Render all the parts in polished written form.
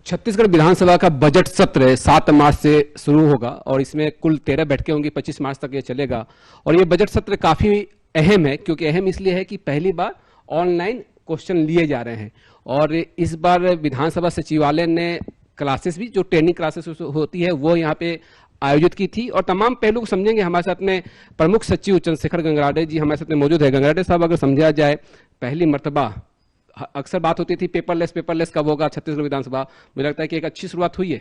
छत्तीसगढ़ विधानसभा का बजट सत्र 7 मार्च से शुरू होगा और इसमें कुल 13 बैठकें होंगी। 25 मार्च तक ये चलेगा और ये बजट सत्र काफी अहम है, क्योंकि अहम इसलिए है कि पहली बार ऑनलाइन क्वेश्चन लिए जा रहे हैं और इस बार विधानसभा सचिवालय ने क्लासेस भी, जो ट्रेनिंग क्लासेस होती है, वो यहाँ पे आयोजित की थी और तमाम पहलू को समझेंगे। हमारे साथ में प्रमुख सचिव चंद्रशेखर गंगराडे जी हमारे साथ में मौजूद है। गंगराडे साहब, अगर समझा जाए, पहली मर्तबा अक्सर बात होती थी पेपरलेस कब होगा छत्तीसगढ़ विधानसभा, मुझे लगता है कि एक अच्छी शुरुआत हुई है।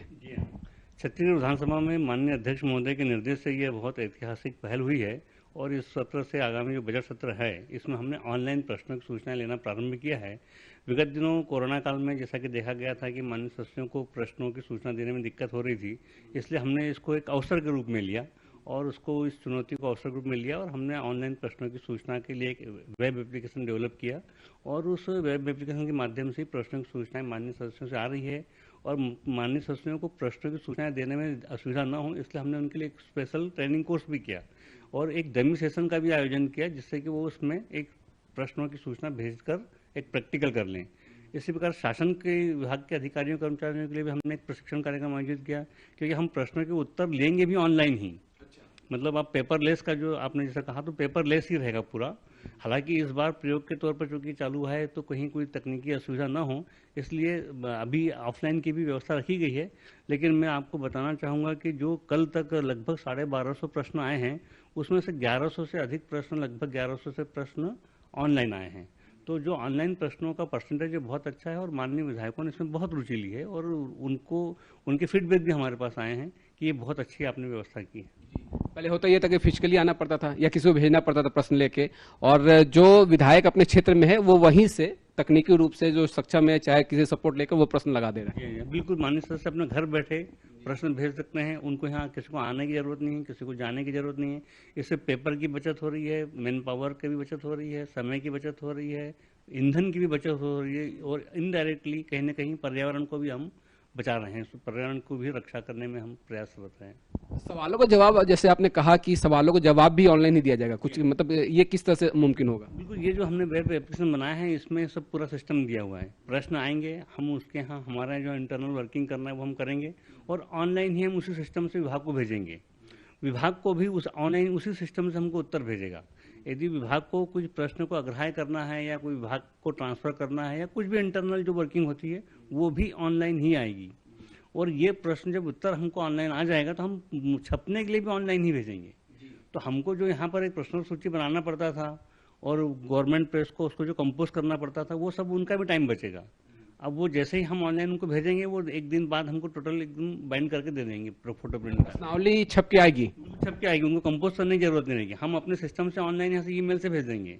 छत्तीसगढ़ विधानसभा में माननीय अध्यक्ष महोदय के निर्देश से यह बहुत ऐतिहासिक पहल हुई है और इस सत्र से आगामी जो बजट सत्र है इसमें हमने ऑनलाइन प्रश्नों की सूचनाएं लेना प्रारंभ किया है। विगत दिनों कोरोना काल में जैसा कि देखा गया था कि माननीय सदस्यों को प्रश्नों की सूचना देने में दिक्कत हो रही थी, इसलिए हमने इसको एक अवसर के रूप में लिया और उसको, इस चुनौती को अवसर के रूप में लिया और हमने ऑनलाइन प्रश्नों की सूचना के लिए एक वेब एप्लीकेशन डेवलप किया और उस वेब एप्लीकेशन के माध्यम से प्रश्नों की सूचनाएं माननीय सदस्यों से आ रही है और माननीय सदस्यों को प्रश्नों की सूचनाएं देने में असुविधा न हो, इसलिए हमने उनके लिए एक स्पेशल ट्रेनिंग कोर्स भी किया और एक डमी सेशन का भी आयोजन किया, जिससे कि वो उसमें एक प्रश्नों की सूचना भेजकर एक प्रैक्टिकल कर लें। इसी प्रकार शासन के विभाग के अधिकारियों कर्मचारियों के लिए भी हमने एक प्रशिक्षण कार्यक्रम आयोजित किया, क्योंकि हम प्रश्नों के उत्तर लेंगे भी ऑनलाइन ही। मतलब आप पेपरलेस का, जो आपने जैसा कहा, तो पेपरलेस ही रहेगा पूरा। हालांकि इस बार प्रयोग के तौर पर चूंकि चालू है तो कहीं कोई तकनीकी असुविधा ना हो, इसलिए अभी ऑफलाइन की भी व्यवस्था रखी गई है। लेकिन मैं आपको बताना चाहूँगा कि जो कल तक लगभग 1250 प्रश्न आए हैं, उसमें से 1100 से अधिक प्रश्न, लगभग 1100 से प्रश्न ऑनलाइन आए हैं। तो जो ऑनलाइन प्रश्नों का परसेंटेज बहुत अच्छा है और माननीय विधायकों ने इसमें बहुत रुचि ली है और उनके फीडबैक भी हमारे पास आए हैं कि ये बहुत अच्छी आपने व्यवस्था की है। पहले होता यह था कि फिजिकली आना पड़ता था या किसी को भेजना पड़ता था प्रश्न लेके, और जो विधायक अपने क्षेत्र में है वो वहीं से तकनीकी रूप से जो सक्षम है, चाहे किसी सपोर्ट लेकर, वो प्रश्न लगा दे रहे हैं। बिल्कुल, माननीय सदस्य अपने घर बैठे प्रश्न भेज सकते हैं। उनको यहाँ किसी को आने की जरूरत नहीं है, किसी को जाने की जरूरत नहीं है। इससे पेपर की बचत हो रही है, मैन पावर की भी बचत हो रही है, समय की बचत हो रही है, ईंधन की भी बचत हो रही है और इनडायरेक्टली कहीं ना कहीं पर्यावरण को भी हम बचा रहे हैं, पर्यावरण को भी रक्षा करने में हम प्रयासरत हैं। सवालों का जवाब, जैसे आपने कहा कि सवालों को जवाब भी ऑनलाइन ही दिया जाएगा, कुछ मतलब ये किस तरह से मुमकिन होगा? बिल्कुल, ये जो हमने वेब एप्लीकेशन बनाया है इसमें सब पूरा सिस्टम दिया हुआ है। प्रश्न आएंगे, हम उसके यहाँ हमारा जो इंटरनल वर्किंग करना है वो हम करेंगे और ऑनलाइन ही हम उसी सिस्टम से विभाग को भेजेंगे। विभाग को भी उस ऑनलाइन उसी सिस्टम से हमको उत्तर भेजेगा। यदि विभाग को कुछ प्रश्न को अग्राह्य करना है या कोई विभाग को ट्रांसफर करना है या कुछ भी इंटरनल जो वर्किंग होती है वो भी ऑनलाइन ही आएगी। और ये प्रश्न जब उत्तर हमको ऑनलाइन आ जाएगा तो हम छपने के लिए भी ऑनलाइन ही भेजेंगे। तो हमको जो यहाँ पर एक प्रश्न सूची बनाना पड़ता था और गवर्नमेंट प्रेस को उसको जो कंपोज करना पड़ता था, वो सब उनका भी टाइम बचेगा। अब वो जैसे ही हम ऑनलाइन उनको भेजेंगे, वो एक दिन बाद हमको टोटल एकदम बाइंड करके दे देंगे फोटो प्रिंट का। प्रश्नावली छप के आएगी, उनको कंपोज करने की जरूरत नहीं रहेगी। हम अपने सिस्टम से ऑनलाइन यहाँ से ईमेल से भेज देंगे।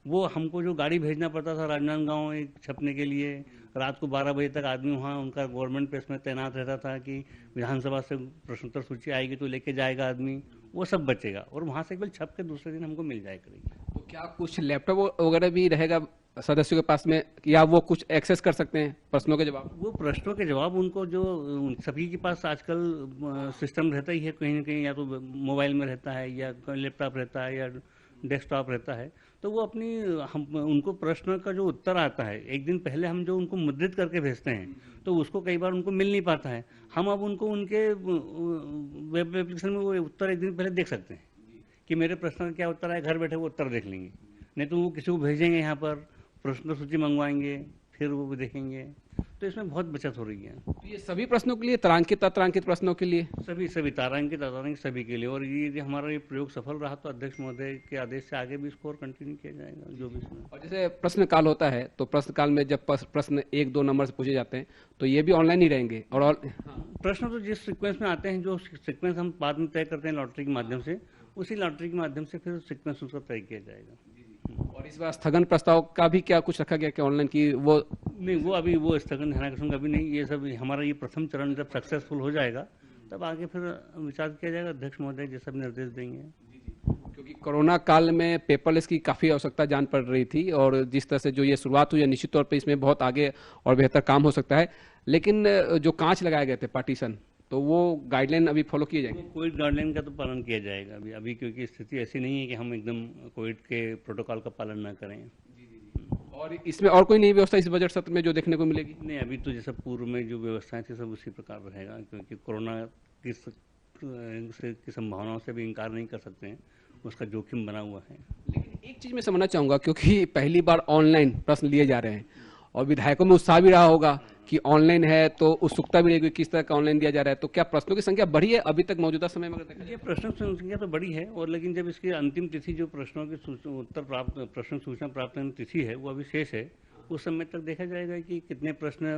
वो हमको जो गाड़ी भेजना पड़ता था राजनांदगांव एक छपने के लिए, रात को 12 बजे तक आदमी वहाँ उनका गवर्नमेंट प्रेस में तैनात रहता था कि विधानसभा से प्रश्नोत्तर सूची आएगी तो लेके जाएगा आदमी, वो सब बचेगा और वहाँ से केवल छप के दूसरे दिन हमको मिल जाए करेगी। तो क्या कुछ लैपटॉप वगैरह भी रहेगा सदस्यों के पास में, या वो कुछ एक्सेस कर सकते हैं प्रश्नों के जवाब? वो प्रश्नों के जवाब उनको, जो सभी के पास आजकल सिस्टम रहता ही है, कहीं ना कहीं या तो मोबाइल में रहता है या लैपटॉप रहता है या डेस्कटॉप रहता है, तो वो उनको प्रश्न का जो उत्तर आता है एक दिन पहले हम जो उनको मुद्रित करके भेजते हैं तो उसको कई बार उनको मिल नहीं पाता है। हम अब उनको उनके वेब एप्लीकेशन में वो उत्तर एक दिन पहले देख सकते हैं कि मेरे प्रश्न का क्या उत्तर है, घर बैठे वो उत्तर देख लेंगे। नहीं तो वो किसी को भेजेंगे, यहाँ पर प्रश्न सूची मंगवाएंगे, फिर वो देखेंगे। तो इसमें बहुत बचत हो रही है। तो ये सभी प्रश्नों के लिए, तारांकित अतारांकित प्रश्नों के लिए, सभी तारांकित अतारांकित सभी के लिए। और ये हमारा ये प्रयोग सफल रहा तो अध्यक्ष महोदय के आदेश से आगे भी इसको और कंटिन्यू किया जाएगा जो भी इसमें। और जैसे प्रश्न काल होता है तो प्रश्न काल में जब प्रश्न 1-2 नंबर से पूछे जाते हैं तो ये भी ऑनलाइन ही रहेंगे। और प्रश्न तो जिस सीक्वेंस में आते हैं, जो सीक्वेंस हम बाद में तय करते हैं लॉटरी के माध्यम से, उसी लॉटरी के माध्यम से फिर सीक्वेंस उसका तय किया जाएगा। और इस बार स्थगन प्रस्ताव का भी क्या कुछ रखा गया कि ऑनलाइन की वो नहीं, वो अभी वो स्थगन ध्यानाकर्षण का भी नहीं। ये सब हमारा ये प्रथम चरण जब सक्सेसफुल हो जाएगा तब आगे फिर विचार किया जाएगा। अध्यक्ष महोदय ये सब निर्देश देंगे। क्योंकि कोरोना काल में पेपरलेस की काफी आवश्यकता जान पड़ रही थी और जिस तरह से जो ये शुरुआत हुई है, निश्चित तौर पे इसमें बहुत आगे और बेहतर काम हो सकता है। लेकिन जो कांच लगाए गए थे पार्टीशन, तो वो गाइडलाइन अभी फॉलो किए जाएंगे? कोविड गाइडलाइन का तो पालन किया जाएगा अभी क्योंकि स्थिति ऐसी नहीं है कि हम एकदम कोविड के प्रोटोकॉल का पालन ना करें। और इसमें और कोई नई व्यवस्था इस बजट सत्र में जो देखने को मिलेगी? नहीं, अभी तो जैसा पूर्व में जो व्यवस्थाएं थी सब उसी प्रकार रहेगा, क्योंकि कोरोना की संभावनाओं से भी इनकार नहीं कर सकते हैं, उसका जोखिम बना हुआ है। लेकिन एक चीज मैं समझना चाहूंगा, क्योंकि पहली बार ऑनलाइन प्रश्न लिए जा रहे हैं और विधायकों में उत्साह भी रहा होगा कि ऑनलाइन है, तो उत्सुकता भी रहेगी किस तरह का ऑनलाइन दिया जा रहा है, तो क्या प्रश्नों की संख्या बढ़ी है अभी तक मौजूदा समय में? अगर देखा ये प्रश्न संख्या तो बड़ी है, और लेकिन जब इसकी अंतिम तिथि जो प्रश्नों की प्रश्न सूचना प्राप्त करने की तिथि है वो अभी शेष है, उस समय तक देखा जाएगा कि कितने प्रश्न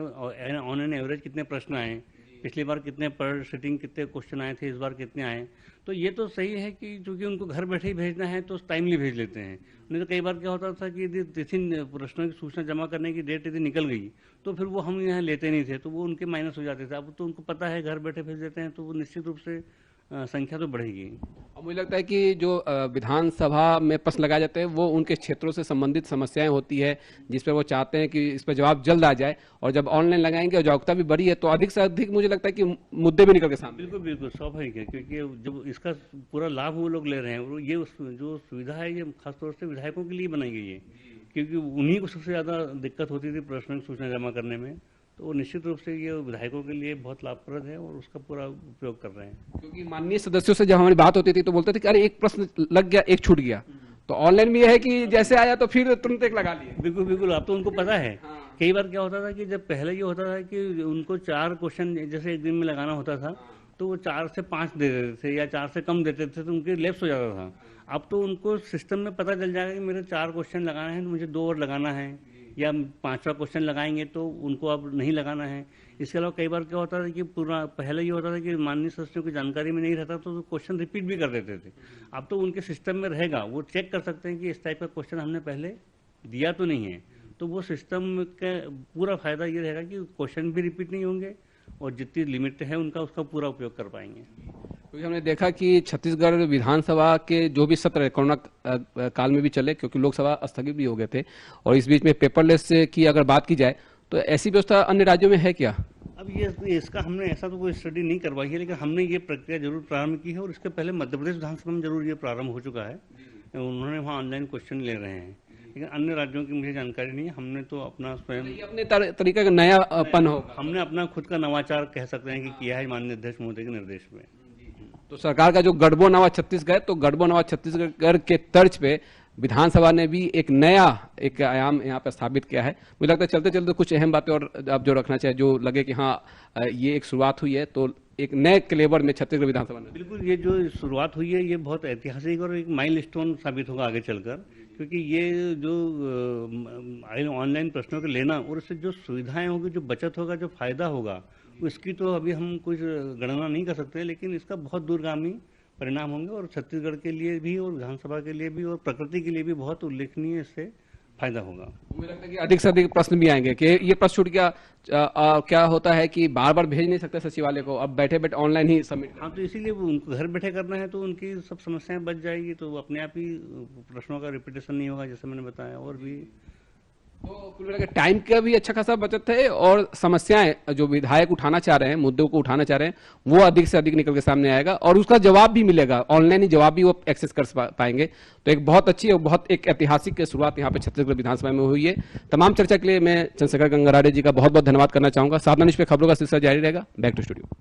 ऑन एन एवरेज कितने प्रश्न आए, पिछली बार कितने पर सिटिंग कितने क्वेश्चन आए थे, इस बार कितने आए। तो ये तो सही है कि चूंकि उनको घर बैठे ही भेजना है तो टाइमली भेज लेते हैं, नहीं तो कई बार क्या होता था कि यदि तिथि प्रश्नों की सूचना जमा करने की डेट यदि निकल गई तो फिर वो हम यहाँ लेते नहीं थे, तो वो उनके माइनस हो जाते थे। अब तो उनको पता है घर बैठे भेज देते हैं, तो वो निश्चित रूप से संख्या तो बढ़ेगी। और मुझे लगता है कि जो विधानसभा में प्रश्न लगाए जाते हैं वो उनके क्षेत्रों से संबंधित समस्याएं होती है, जिस पर वो चाहते हैं कि इस पर जवाब जल्द आ जाए, और जब ऑनलाइन लगाएंगे और जागरूकता भी बढ़ी है तो अधिक से अधिक मुझे लगता है कि मुद्दे भी निकल के सामने। बिल्कुल बिल्कुल स्वाभाविक है, क्योंकि जब इसका पूरा लाभ वो लोग ले रहे हैं, वो ये जो सुविधा है ये खासतौर से विधायकों के लिए बनाई गई है, क्योंकि उन्हीं को सबसे ज़्यादा दिक्कत होती थी प्रश्न सूचना जमा करने में, तो निश्चित रूप से ये विधायकों के लिए बहुत लाभप्रद है और उसका पूरा उपयोग कर रहे हैं। क्योंकि माननीय सदस्यों से जब हमारी बात होती थी तो बोलते थे कि अरे एक प्रश्न लग गया, एक छूट गया, तो ऑनलाइन में यह है कि जैसे आया तो फिर तुरंत एक लगा लिए। बिल्कुल बिल्कुल, अब तो उनको पता है। कई बार क्या होता था कि जब पहले ये होता था कि उनको 4 क्वेश्चन जैसे एक दिन में लगाना होता था, तो वो 4 से 5 दे देते थे या 4 से कम देते थे, तो उनके लैप्स हो जाता था। अब तो उनको सिस्टम में पता चल जाएगा कि मेरे 4 क्वेश्चन लगाना है तो मुझे 2 और लगाना है, या 5वां क्वेश्चन लगाएंगे तो उनको अब नहीं लगाना है। इसके अलावा कई बार क्या होता था कि पूरा पहले ये होता था कि माननीय सदस्यों की जानकारी में नहीं रहता तो क्वेश्चन रिपीट भी कर देते थे। अब तो उनके सिस्टम में रहेगा, वो चेक कर सकते हैं कि इस टाइप का क्वेश्चन हमने पहले दिया तो नहीं है, तो वो सिस्टम का पूरा फायदा ये रहेगा कि क्वेश्चन भी रिपीट नहीं होंगे और जितनी लिमिट है उनका उसका पूरा उपयोग कर पाएंगे। क्योंकि हमने देखा कि छत्तीसगढ़ विधानसभा के जो भी सत्र कोरोना काल में भी चले, क्योंकि लोकसभा स्थगित भी हो गए थे, और इस बीच में पेपरलेस की अगर बात की जाए तो ऐसी व्यवस्था अन्य राज्यों में है क्या? अब ये इसका हमने ऐसा तो कोई स्टडी नहीं करवाई है, लेकिन हमने ये प्रक्रिया जरूर प्रारंभ की है, और इसके पहले मध्य प्रदेश विधानसभा में जरूर ये प्रारंभ हो चुका है। उन्होंने वहाँ ऑनलाइन क्वेश्चन ले रहे हैं, लेकिन अन्य राज्यों की मुझे जानकारी नहीं है। हमने तो अपना स्वयं अपने तरीके का नयापन होगा, हमने अपना खुद का नवाचार कह सकते हैं कि किया है माननीय अध्यक्ष महोदय के निर्देश में। तो सरकार का जो गढ़बो नवा छत्तीसगढ़, तो गढ़बो नवा छत्तीसगढ़ के तर्ज पे विधानसभा ने भी एक नया एक आयाम यहाँ पे स्थापित किया है। मुझे लगता है चलते चलते कुछ अहम बातें और आप जो रखना चाहे, जो लगे कि हाँ ये एक शुरुआत हुई है, तो एक नए क्लेवर में छत्तीसगढ़ विधानसभा ने। बिल्कुल, ये जो शुरुआत हुई है ये बहुत ऐतिहासिक और एक माइलस्टोन साबित होगा आगे चलकर, क्योंकि ये जो ऑनलाइन प्रश्नों को लेना और उससे जो सुविधाएं होगी, जो बचत होगा, जो फायदा होगा, उसकी तो अभी हम कुछ गणना नहीं कर सकते, लेकिन इसका बहुत दूरगामी परिणाम होंगे, और छत्तीसगढ़ के लिए भी और विधानसभा के लिए भी और प्रकृति के लिए भी बहुत उल्लेखनीय इससे फायदा होगा। मुझे लगता है कि अधिक से अधिक प्रश्न भी आएंगे कि ये प्रश्न छूट गया, क्या होता है कि बार बार भेज नहीं सकते सचिवालय को, अब बैठे बैठे ऑनलाइन ही सबमिट। हाँ, तो इसीलिए उनको घर बैठे करना है, तो उनकी सब समस्याएं बच जाएगी, तो अपने आप ही प्रश्नों का रिपीटेशन नहीं होगा, जैसे मैंने बताया। और भी तो कुल मिला के टाइम का भी अच्छा खासा बचत है, और समस्याएं जो विधायक उठाना चाह रहे हैं, मुद्दों को उठाना चाह रहे हैं, वो अधिक से अधिक निकल के सामने आएगा, और उसका जवाब भी मिलेगा, ऑनलाइन ही जवाब भी वो एक्सेस कर पाएंगे। तो एक बहुत अच्छी और बहुत एक ऐतिहासिक शुरुआत यहाँ पे छत्तीसगढ़ विधानसभा में हुई है। तमाम चर्चा के लिए मैं चंद्रशेखर गंगराड़े जी का बहुत बहुत धन्यवाद करना चाहूंगा। साधना न्यूज़ पे खबरों का सिलसिला जारी रहेगा। Back to studio.